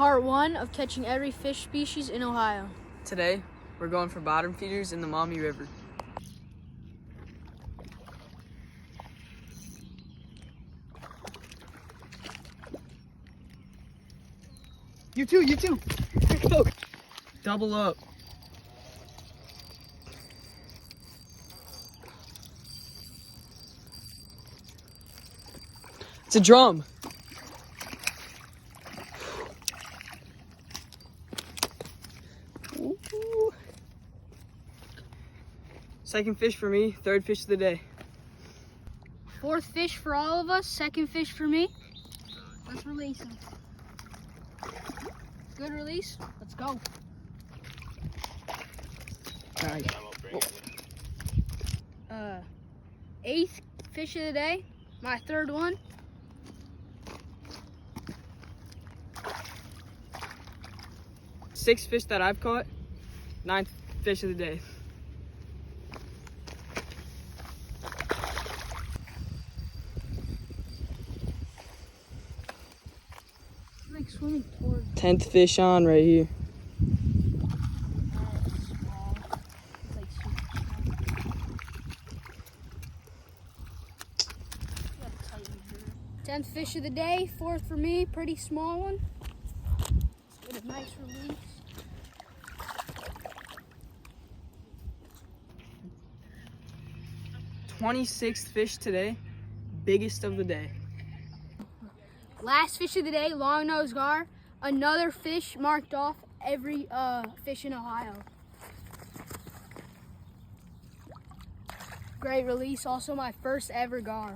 Part 1 of catching every fish species in Ohio. Today, we're going for bottom feeders in the Maumee River. You too. Go. Double up. It's a drum. Ooh. Second fish for me, third fish of the day. Fourth fish for all of us, second fish for me. Let's release him. Good release. Let's go. Nice. Eighth fish of the day, my third one. Sixth fish that I've caught, ninth fish of the day. Like swimming towards 10th fish on right here. small. It's like super small. 10th fish of the day, fourth for me, pretty small one. Let's get a nice release. Twenty-sixth fish today, biggest of the day. Last fish of the day, longnose gar. Another fish marked off every fish in Ohio. Great release, also my first ever gar.